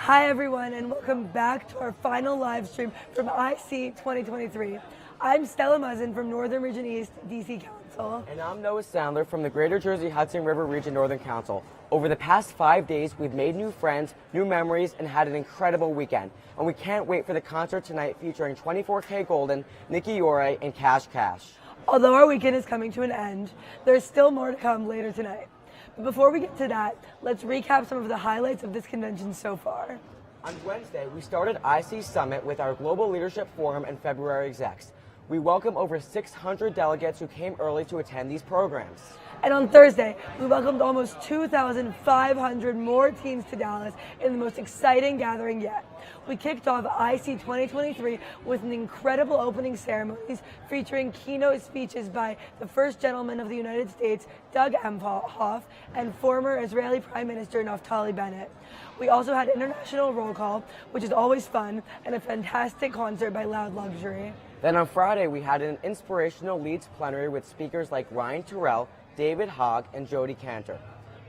Hi everyone, and welcome back to our final live stream from IC 2023. I'm Stella Muzzin from Northern Region East, DC Council. And I'm Noah Sandler from the Greater Jersey Hudson River Region Northern Council. Over the past 5 days, we've made new friends, new memories, and had an incredible weekend. And we can't wait for the concert tonight featuring 24K Golden, Nikki Yore, and Cash Cash. Although our weekend is coming to an end, there's still more to come later tonight. But before we get to that, let's recap some of the highlights of this convention so far. On Wednesday, we started IC Summit with our Global Leadership Forum and February execs. We welcome over 600 delegates who came early to attend these programs. And on Thursday, we welcomed almost 2,500 more teams to Dallas in the most exciting gathering yet. We kicked off IC 2023 with an incredible opening ceremonies featuring keynote speeches by the First Gentleman of the United States, Doug Emhoff, and former Israeli Prime Minister Naftali Bennett. We also had international roll call, which is always fun, and a fantastic concert by Loud Luxury. Then on Friday, we had an inspirational Leads plenary with speakers like Ryan Terrell, David Hogg, and Jody Cantor.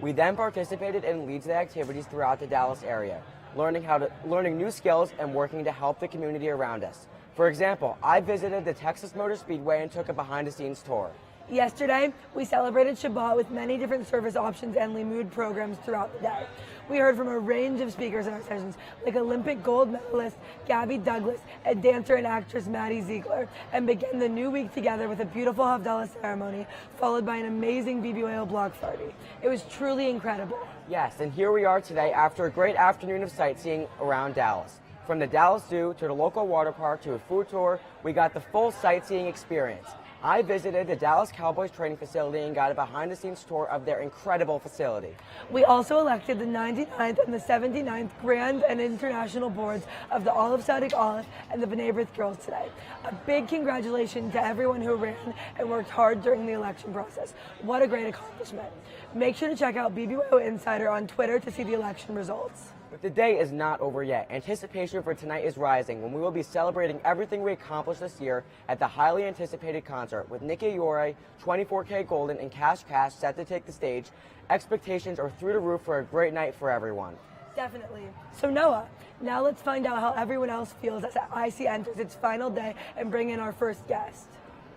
We then participated in Leads Day activities throughout the Dallas area, learning new skills and working to help the community around us. For example, I visited the Texas Motor Speedway and took a behind-the-scenes tour. Yesterday, we celebrated Shabbat with many different service options and Limud programs throughout the day. We heard from a range of speakers in our sessions, like Olympic gold medalist Gabby Douglas and dancer and actress Maddie Ziegler, and began the new week together with a beautiful Havdalah ceremony, followed by an amazing BBYO block party. It was truly incredible. Yes, and here we are today after a great afternoon of sightseeing around Dallas. From the Dallas Zoo to the local water park to a food tour, we got the full sightseeing experience. I visited the Dallas Cowboys training facility and got a behind-the-scenes tour of their incredible facility. We also elected the 99th and the 79th Grand and International Boards of the Olive Sadiq Olive and the B'nai B'rith Girls today. A big congratulations to everyone who ran and worked hard during the election process. What a great accomplishment. Make sure to check out BBYO Insider on Twitter to see the election results. But the day is not over yet. Anticipation for tonight is rising when we will be celebrating everything we accomplished this year at the highly anticipated concert with Nikki Yore, 24K Golden, and Cash Cash set to take the stage. Expectations are through the roof for a great night for everyone. Definitely. So Noah, now let's find out how everyone else feels as IC enters its final day and bring in our first guest.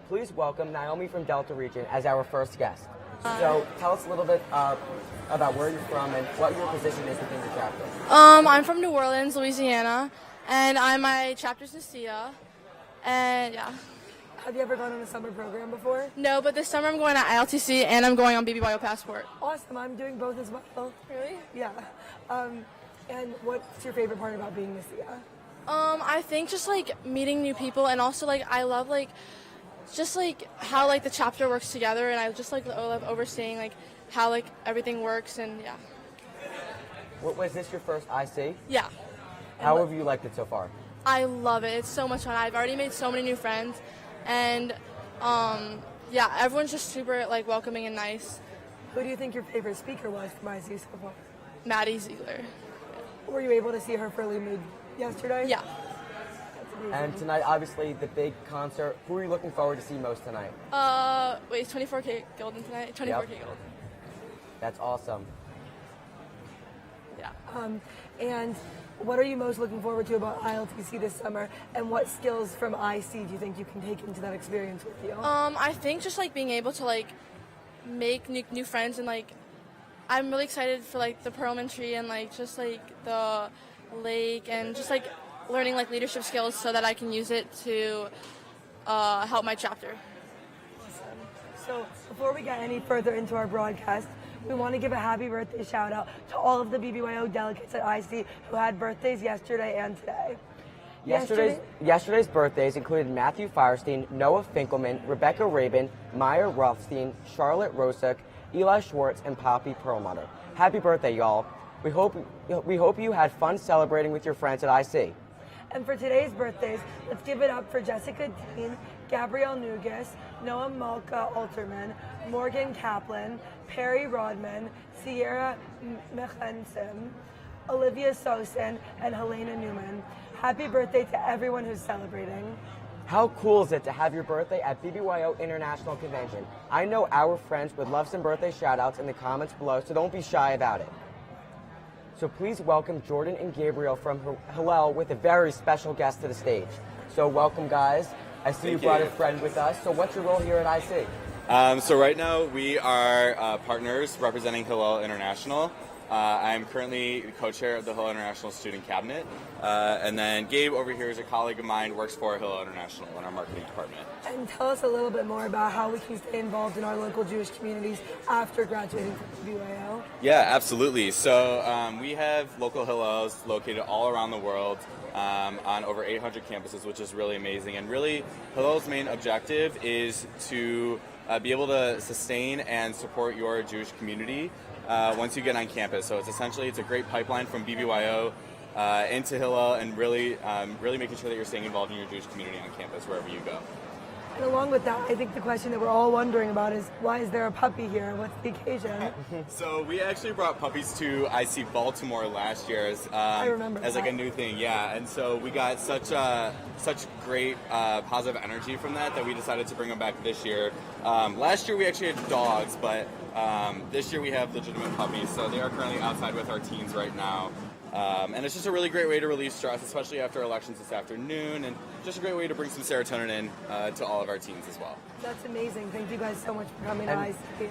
Please welcome Naomi from Delta Region as our first guest. So tell us a little bit about where you're from and what your position is within the chapter. I'm from New Orleans, Louisiana, and I'm my chapter's Nasia, and yeah. Have you ever gone on a summer program before? No, but this summer I'm going to ILTC and I'm going on BBYO Passport. Awesome, I'm doing both as well. Really? Yeah. And what's your favorite part about being Nasia? I think just like meeting new people, and also like I love like just like how like the chapter works together, and I just like love overseeing like how like everything works, and yeah. Was this your first IC? Yeah. How have you liked it so far? I love it. It's so much fun. I've already made so many new friends, and yeah, everyone's just super like welcoming and nice. Who do you think your favorite speaker was from IC so far? Maddie Ziegler. Were you able to see her for Limud yesterday? Yeah. And tonight, obviously, the big concert. Who are you looking forward to see most tonight? Wait, it's 24K Golden tonight? 24K Golden. That's awesome. Yeah. And what are you most looking forward to about ILTC this summer, and what skills from IC do you think you can take into that experience with you? I think just like being able to like make new friends, and like I'm really excited for like the Perlman tree and like just like the lake, and just like learning like leadership skills so that I can use it to help my chapter. Awesome. So before we get any further into our broadcast, we want to give a happy birthday shout out to all of the BBYO delegates at IC who had birthdays yesterday and today. Yesterday's birthdays included Matthew Firestein, Noah Finkelman, Rebecca Rabin, Maya Rothstein, Charlotte Rosuk, Eli Schwartz, and Poppy Perlmutter. Happy birthday, y'all. We hope you had fun celebrating with your friends at IC. And for today's birthdays, let's give it up for Jessica Dean, Gabrielle Nugas, Noah Malka Alterman, Morgan Kaplan, Perry Rodman, Sierra Mechensim, Olivia Sosin, and Helena Newman. Happy birthday to everyone who's celebrating. How cool is it to have your birthday at BBYO International Convention? I know our friends would love some birthday shout outs in the comments below, so don't be shy about it. So please welcome Jordan and Gabriel from Hillel with a very special guest to the stage. So welcome, guys. I see you brought a friend with us. So what's your role here at IC? So right now we are partners representing Hillel International. I'm currently co-chair of the Hillel International Student Cabinet. And then Gabe over here is a colleague of mine, works for Hillel International in our marketing department. And tell us a little bit more about how we can stay involved in our local Jewish communities after graduating from BBYO. Yeah, absolutely. So we have local Hillels located all around the world on over 800 campuses, which is really amazing. And really, Hillel's main objective is to be able to sustain and support your Jewish community once you get on campus. So it's a great pipeline from BBYO into Hillel, and really making sure that you're staying involved in your Jewish community on campus wherever you go. And along with that, I think the question that we're all wondering about is, why is there a puppy here? What's the occasion? So we actually brought puppies to IC Baltimore last year as like a new thing, yeah. And so we got such great positive energy from that we decided to bring them back this year. Last year we actually had dogs, but this year we have legitimate puppies. So they are currently outside with our teens right now. And it's just a really great way to relieve stress, especially after elections this afternoon, and just a great way to bring some serotonin in to all of our teens as well. That's amazing. Thank you guys so much for coming to IC.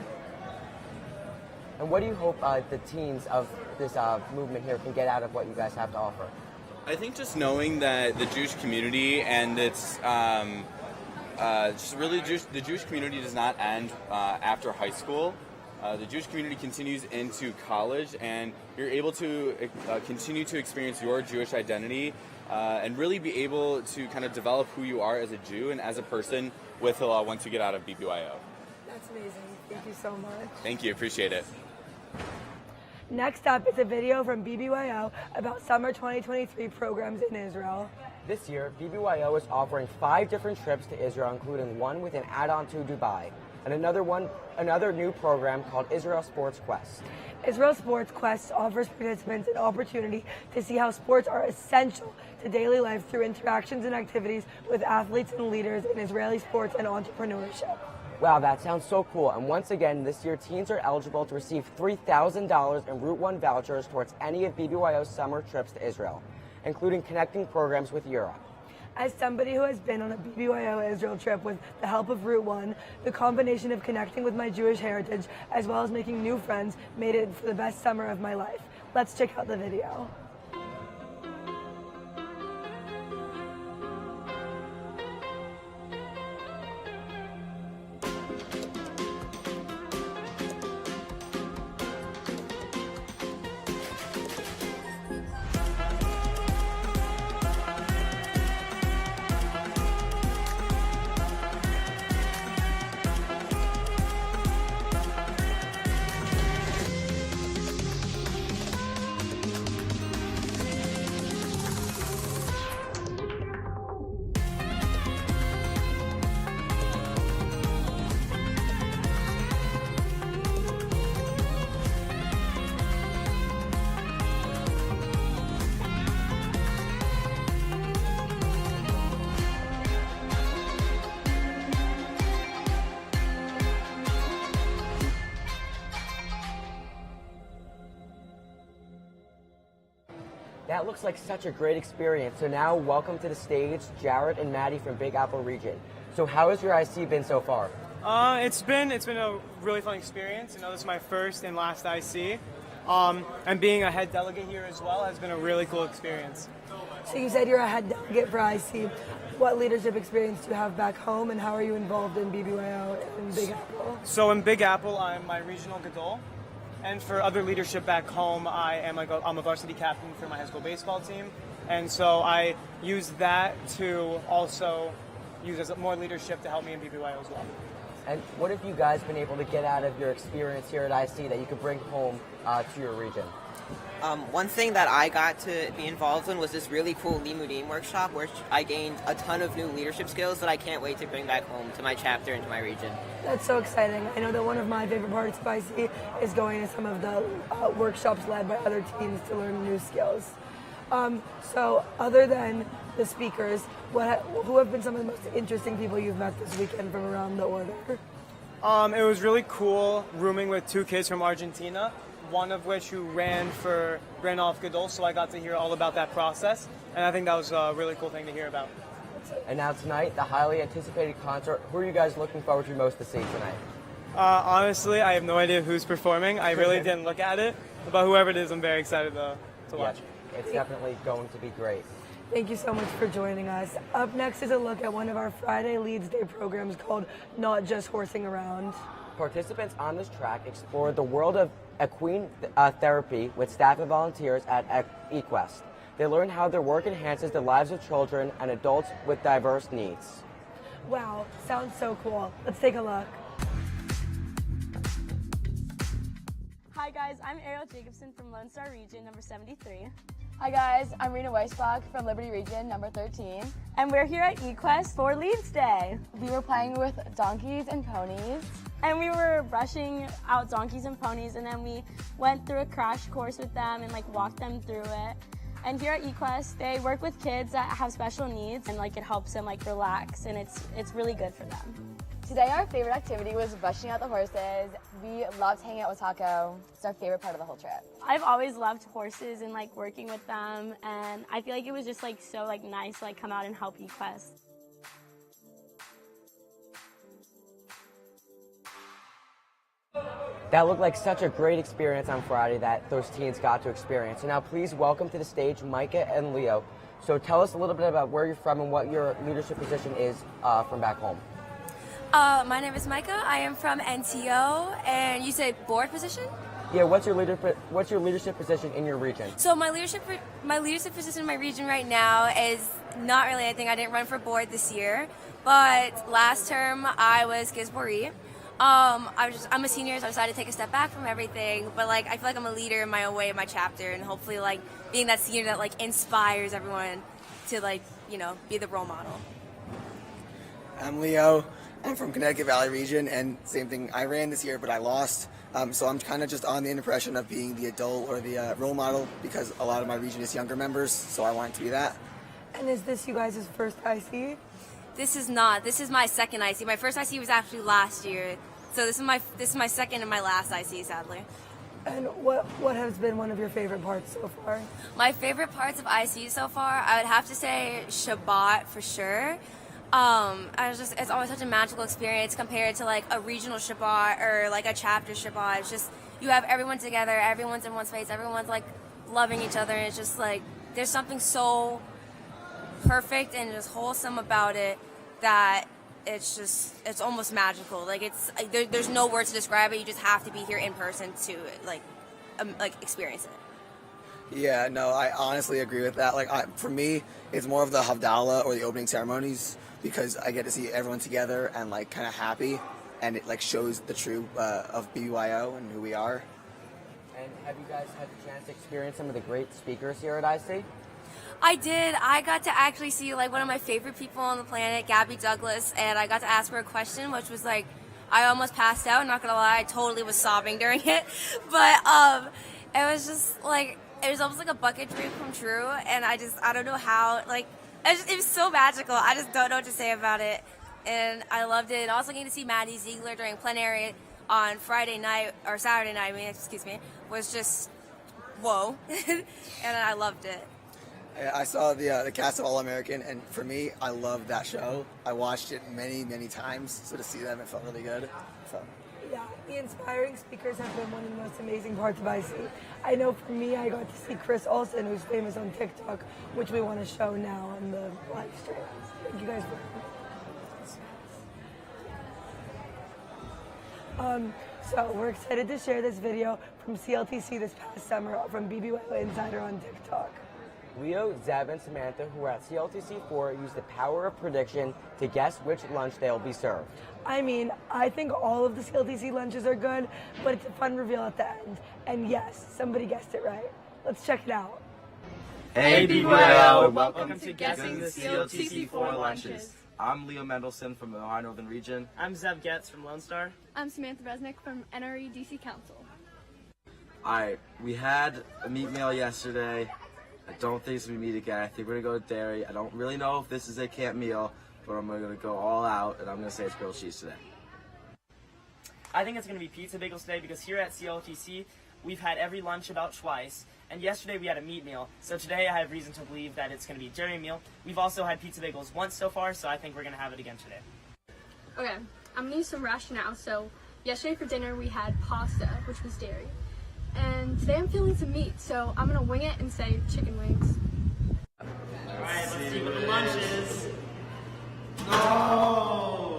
And what do you hope the teens of this movement here can get out of what you guys have to offer? I think just knowing that the Jewish community and its the Jewish community does not end after high school. The Jewish community continues into college, and you're able to continue to experience your Jewish identity and really be able to kind of develop who you are as a Jew and as a person with Hillel once you get out of BBYO. That's amazing. Thank you so much. Thank you. Appreciate it. Next up is a video from BBYO about summer 2023 programs in Israel. This year, BBYO is offering 5 different trips to Israel, including one with an add-on to Dubai, and another new program called Israel Sports Quest. Israel Sports Quest offers participants an opportunity to see how sports are essential to daily life through interactions and activities with athletes and leaders in Israeli sports and entrepreneurship. Wow, that sounds so cool. And once again, this year, teens are eligible to receive $3,000 in Route 1 vouchers towards any of BBYO's summer trips to Israel, including connecting programs with Europe. As somebody who has been on a BBYO Israel trip with the help of Route 1, the combination of connecting with my Jewish heritage as well as making new friends made it for the best summer of my life. Let's check out the video. That looks like such a great experience. So now, welcome to the stage, Jared and Maddie from Big Apple region. So how has your IC been so far? It's been a really fun experience. You know, this is my first and last IC. And being a head delegate here as well has been a really cool experience. So you said you're a head delegate for IC. What leadership experience do you have back home, and how are you involved in BBYO in Big Apple? So in Big Apple, I'm my regional gadol. And for other leadership back home, I'm a varsity captain for my high school baseball team. And so I use that to also use as more leadership to help me in BBYO as well. And what have you guys been able to get out of your experience here at IC that you could bring home to your region? One thing that I got to be involved in was this really cool Limudim workshop where I gained a ton of new leadership skills that I can't wait to bring back home to my chapter and to my region. That's so exciting. I know that one of my favorite parts of IC is going to some of the workshops led by other teams to learn new skills. So other than the speakers, who have been some of the most interesting people you've met this weekend from around the order? It was really cool rooming with 2 kids from Argentina. one of which who ran off Gadol, so I got to hear all about that process, and I think that was a really cool thing to hear about. And now tonight, the highly anticipated concert. Who are you guys looking forward to most to see tonight? Honestly, I have no idea who's performing. I really didn't look at it, but whoever it is, I'm very excited to watch. Yeah, it's definitely going to be great. Thank you so much for joining us. Up next is a look at one of our Friday Leads Day programs called Not Just Horsing Around. Participants on this track explored the world of equine therapy with staff and volunteers at eQuest. They learned how their work enhances the lives of children and adults with diverse needs. Wow, sounds so cool. Let's take a look. Hi guys, I'm Ariel Jacobson from Lone Star Region number 73. Hi guys, I'm Rena Weisbach from Liberty Region number 13. And we're here at eQuest for Leads Day. We were playing with donkeys and ponies. And we were brushing out donkeys and ponies, and then we went through a crash course with them and walked them through it. And here at eQuest, they work with kids that have special needs, and it helps them relax, and it's really good for them. Today our favorite activity was brushing out the horses. We loved hanging out with Taco. It's our favorite part of the whole trip. I've always loved horses and working with them, and I feel it was just so nice to come out and help eQuest. That looked like such a great experience on Friday that those teens got to experience. So now please welcome to the stage Micah and Leo. So tell us a little bit about where you're from and what your leadership position is from back home. My name is Micah. I am from NTO, and you said board position? Yeah, what's your leadership position in your region? So my leadership position in my region right now is not really anything. I didn't run for board this year, but last term I was Gizbori. I'm a senior, so I decided to take a step back from everything. But I feel I'm a leader in my own way in my chapter, and hopefully being that senior that inspires everyone to be the role model. I'm Leo. I'm from Connecticut Valley region, and same thing. I ran this year, but I lost. So I'm kind of just on the impression of being the adult or the role model because a lot of my region is younger members, so I wanted to be that. And is this you guys' first IC? This is not. This is my second IC. My first IC was actually last year. So this is my second and my last IC, sadly. And what has been one of your favorite parts so far? My favorite parts of IC so far, I would have to say Shabbat for sure. It's always such a magical experience compared to a regional Shabbat or a chapter Shabbat. It's just, you have everyone together, everyone's in one space, everyone's loving each other, and it's just there's something so perfect and just wholesome about it that it's almost magical. There's no words to describe it. You just have to be here in person to experience it. Yeah, no, I honestly agree with that. For me, it's more of the Havdalah or the opening ceremonies because I get to see everyone together and kind of happy, and it shows the true of BBYO and who we are. And have you guys had the chance to experience some of the great speakers here at IC? I did. I got to actually see one of my favorite people on the planet, Gabby Douglas, and I got to ask her a question, which was I almost passed out. Not gonna lie, I totally was sobbing during it, but it was just it was almost a bucket dream come true, and I don't know how it was so magical. I just don't know what to say about it, and I loved it. And also getting to see Maddie Ziegler during plenary on Friday night or Saturday night, was just whoa, and I loved it. I saw the cast of All American, and for me, I loved that show. I watched it many, many times, so to see them, it felt really good. So. Yeah, the inspiring speakers have been one of the most amazing parts of IC. I know for me, I got to see Chris Olsen, who's famous on TikTok, which we want to show now on the live stream. Thank you guys for So we're excited to share this video from CLTC this past summer from BBYO Insider on TikTok. Leo, Zeb, and Samantha, who are at CLTC4, use the power of prediction to guess which lunch they'll be served. I think all of the CLTC lunches are good, but it's a fun reveal at the end. And yes, somebody guessed it right. Let's check it out. Hey BBYO! Welcome to Guessing the CLTC4 Lunches. I'm Leo Mendelson from the Ohio Northern Region. I'm Zeb Getz from Lone Star. I'm Samantha Resnick from NRE DC Council. Alright, we had a meat meal yesterday. I don't think it's going to be meat again. I think we're going to go dairy. I don't really know if this is a camp meal, but I'm going to go all out, and I'm going to say it's grilled cheese today. I think it's going to be pizza bagels today because here at CLTC, we've had every lunch about twice. And yesterday we had a meat meal. So today I have reason to believe that it's going to be a dairy meal. We've also had pizza bagels once so far, so I think we're going to have it again today. Okay, I'm going to use some rationale. So yesterday for dinner we had pasta, which was dairy. And today I'm feeling some meat, so I'm going to wing it and say chicken wings. Alright, let's see what the lunch is. No!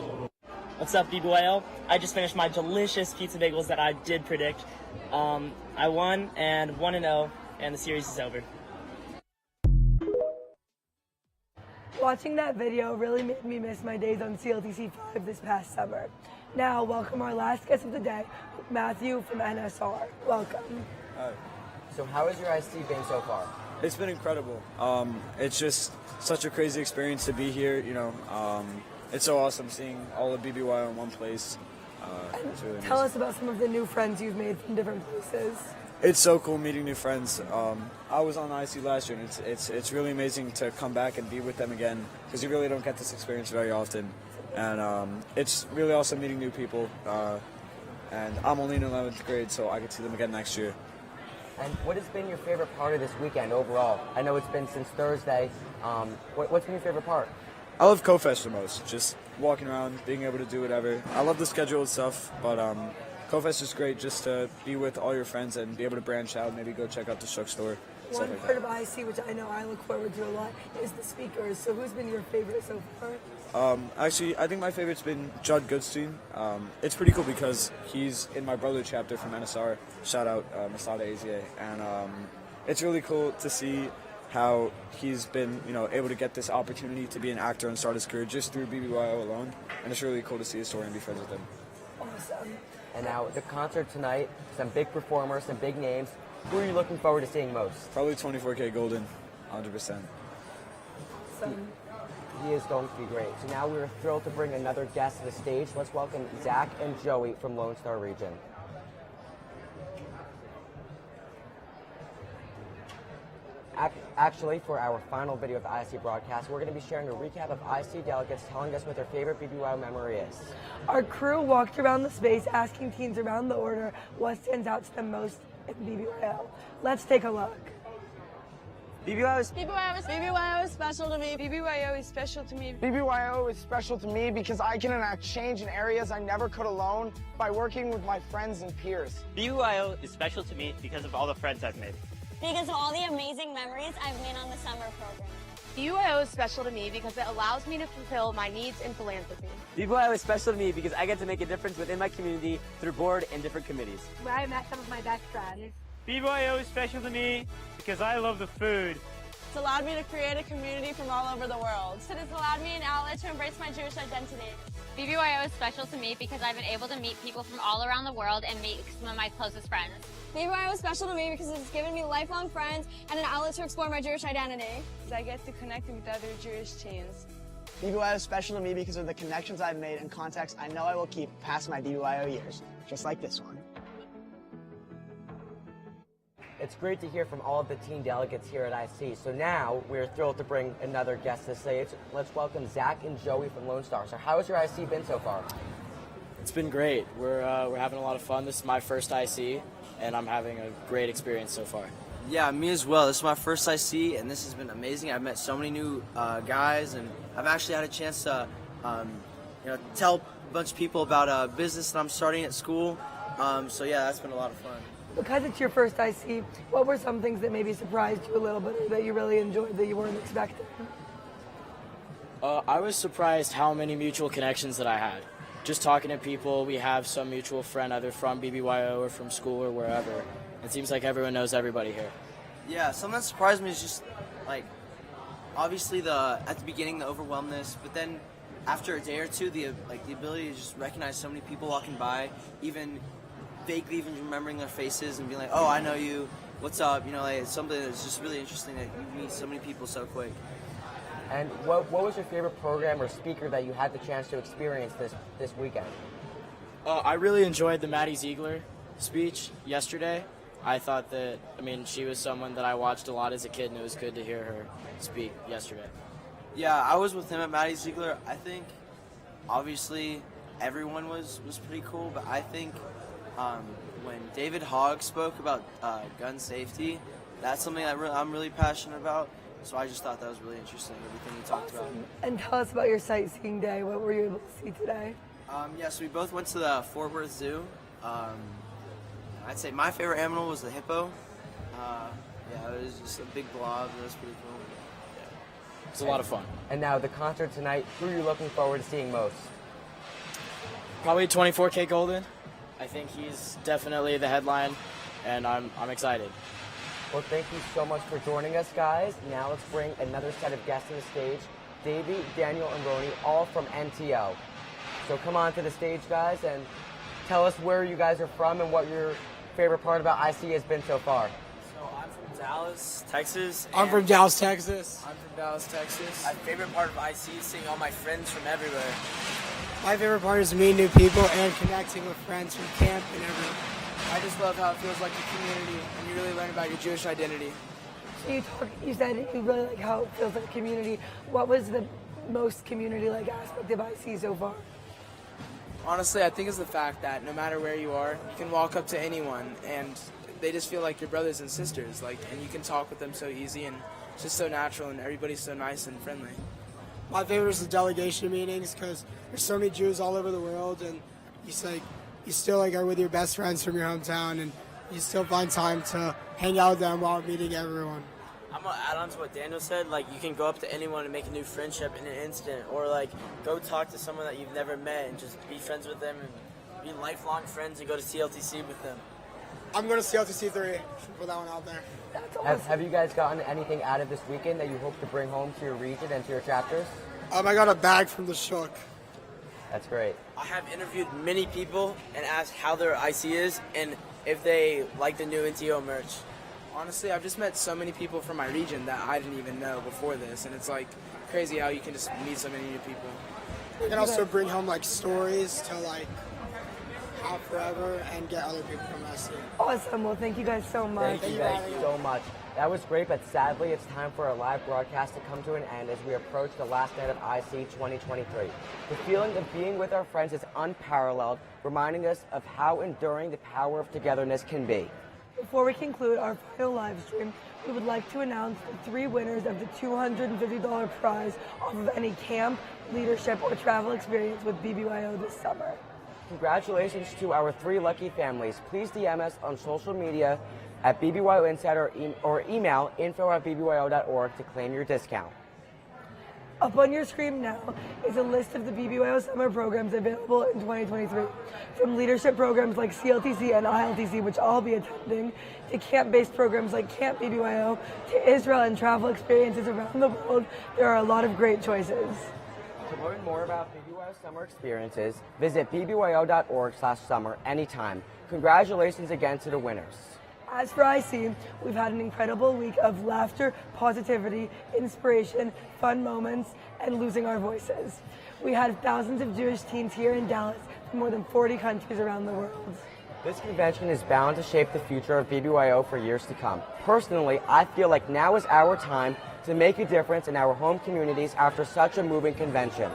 What's up, BBYO? I just finished my delicious pizza bagels that I did predict. I won, and 1-0, and the series is over. Watching that video really made me miss my days on CLTC 5 this past summer. Now, welcome our last guest of the day, Matthew from NSR. Welcome. Hi. So how has your IC been so far? It's been incredible. It's just such a crazy experience to be here, you know. It's so awesome seeing all of BBYO in one place. It's really Tell amazing. us about some of the new friends you've made from different places. It's so cool meeting new friends. I was on IC last year, and it's really amazing to come back and be with them again because you really don't get this experience very often. And it's really awesome meeting new people. And I'm only in 11th grade, so I could see them again next year. And what has been your favorite part of this weekend overall? I know it's been since Thursday. What's been your favorite part? I love CoFest the most, just walking around, being able to do whatever. I love the schedule and stuff, but CoFest is great just to be with all your friends and be able to branch out, maybe go check out the Shook store. One part of IC, which I know I look forward to a lot, is the speakers. So who's been your favorite so far? Actually, I think my favorite's been Judd Goodstein. It's pretty cool because he's in my brother chapter from NSR. Shout out Masada Azier. And it's really cool to see how he's been, able to get this opportunity to be an actor and start his career just through BBYO alone. And it's really cool to see his story and be friends with him. Awesome. And now the concert tonight, some big performers, some big names. Who are you looking forward to seeing most? Probably 24K Golden, 100%. Awesome. He is going to be great. So now we're thrilled to bring another guest to the stage. Let's welcome Zach and Joey from Lone Star Region. Actually, for our final video of the IC broadcast, we're going to be sharing a recap of IC delegates telling us what their favorite BBYO memory is. Our crew walked around the space asking teens around the order what stands out to them most in BBYO. Let's take a look. BBYO is special to me. BBYO is special to me. BBYO is special to me because I can enact change in areas I never could alone by working with my friends and peers. BBYO is special to me because of all the friends I've made. Because of all the amazing memories I've made on the summer program. BBYO is special to me because it allows me to fulfill my needs in philanthropy. BBYO is special to me because I get to make a difference within my community through board and different committees. Where I met some of my best friends. BBYO is special to me because I love the food. It's allowed me to create a community from all over the world. It has allowed me an outlet to embrace my Jewish identity. BBYO is special to me because I've been able to meet people from all around the world and make some of my closest friends. BBYO is special to me because it's given me lifelong friends and an outlet to explore my Jewish identity. I get to connect with other Jewish teens. BBYO is special to me because of the connections I've made and contacts I know I will keep past my BBYO years, just like this one. It's great to hear from all of the teen delegates here at IC. So now we're thrilled to bring another guest to the stage. Let's welcome Zach and Joey from Lone Star. So how has your IC been so far? It's been great. We're having a lot of fun. This is my first IC, and I'm having a great experience so far. Yeah, me as well. This is my first IC, and this has been amazing. I've met so many new guys, and I've actually had a chance to, tell a bunch of people about a business that I'm starting at school. So yeah, that's been a lot of fun. Because it's your first IC, what were some things that maybe surprised you a little bit or that you really enjoyed that you weren't expecting? I was surprised how many mutual connections that I had. Just talking to people, we have some mutual friend either from BBYO or from school or wherever. It seems like everyone knows everybody here. Yeah, something that surprised me is just, obviously at the beginning, the overwhelmness, but then after a day or two, the ability to just recognize so many people walking by, even vaguely even remembering their faces and being like, oh, I know you, what's up, it's something that's just really interesting that you meet so many people so quick. And what was your favorite program or speaker that you had the chance to experience this weekend? I really enjoyed the Maddie Ziegler speech yesterday. I thought that, she was someone that I watched a lot as a kid, and it was good to hear her speak yesterday. Yeah, I was with him at Maddie Ziegler. I think, obviously, everyone was pretty cool, but I think when David Hogg spoke about gun safety, that's something I'm really passionate about. So I just thought that was really interesting, everything he talked about. And tell us about your sightseeing day. What were you able to see today? So we both went to the Fort Worth Zoo. I'd say my favorite animal was the hippo. It was just a big blob. It was pretty cool. Yeah. It's a lot of fun. And now the concert tonight, who are you looking forward to seeing most? Probably 24K Golden. I think he's definitely the headline, and I'm excited. Well, thank you so much for joining us, guys. Now let's bring another set of guests to the stage. Davey, Daniel, and Roni, all from NTO. So come on to the stage, guys, and tell us where you guys are from and what your favorite part about IC has been so far. So I'm from Dallas, Texas. I'm from Dallas, Texas. I'm from Dallas, Texas. My favorite part of IC is seeing all my friends from everywhere. My favorite part is meeting new people and connecting with friends from camp and everywhere. I just love how it feels like a community, and you really learn about your Jewish identity. So you said you really like how it feels like a community. What was the most community-like aspect of IC so far? Honestly, I think it's the fact that no matter where you are, you can walk up to anyone, and they just feel like your brothers and sisters. And you can talk with them so easy, and it's just so natural, and everybody's so nice and friendly. My favorite is the delegation meetings because there's so many Jews all over the world, and you still are with your best friends from your hometown, and you still find time to hang out with them while meeting everyone. I'm gonna add on to what Daniel said. You can go up to anyone and make a new friendship in an instant, or go talk to someone that you've never met and just be friends with them and be lifelong friends and go to CLTC with them. I'm going to CLTC 3. Should put that one out there. Have you guys gotten anything out of this weekend that you hope to bring home to your region and to your chapters? I got a bag from the Shook. That's great. I have interviewed many people and asked how their IC is and if they like the new NTO merch. Honestly, I've just met so many people from my region that I didn't even know before this, and it's crazy how you can just meet so many new people. You can also bring home stories to have forever and get other people from IC. Awesome. Well, thank you guys so much. Thank you guys so much. That was great, but sadly, it's time for our live broadcast to come to an end as we approach the last night of IC 2023. The feeling of being with our friends is unparalleled, reminding us of how enduring the power of togetherness can be. Before we conclude our final live stream, we would like to announce the 3 winners of the $250 prize off of any camp, leadership, or travel experience with BBYO this summer. Congratulations to our 3 lucky families. Please DM us on social media at BBYO Insider or email info@bbyo.org to claim your discount. Up on your screen now is a list of the BBYO summer programs available in 2023. From leadership programs like CLTC and ILTC, which I'll be attending, to camp-based programs like Camp BBYO, to Israel and travel experiences around the world, there are a lot of great choices. To learn more about BBYO summer experiences, visit bbyo.org/summer anytime. Congratulations again to the winners. As for IC, we've had an incredible week of laughter, positivity, inspiration, fun moments, and losing our voices. We had thousands of Jewish teens here in Dallas from more than 40 countries around the world. This convention is bound to shape the future of BBYO for years to come. Personally, I feel like now is our time to make a difference in our home communities after such a moving convention.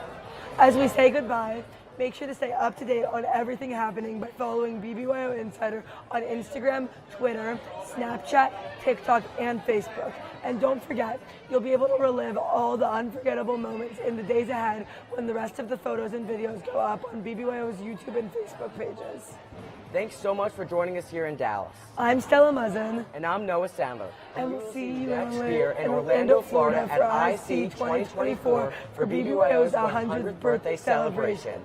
As we say goodbye, make sure to stay up to date on everything happening by following BBYO Insider on Instagram, Twitter, Snapchat, TikTok, and Facebook. And don't forget, you'll be able to relive all the unforgettable moments in the days ahead when the rest of the photos and videos go up on BBYO's YouTube and Facebook pages. Thanks so much for joining us here in Dallas. I'm Stella Muzzin. And I'm Noah Sandler. And we'll see you next year in Orlando, Florida at IC 2024 for BBYO's 100th birthday celebration.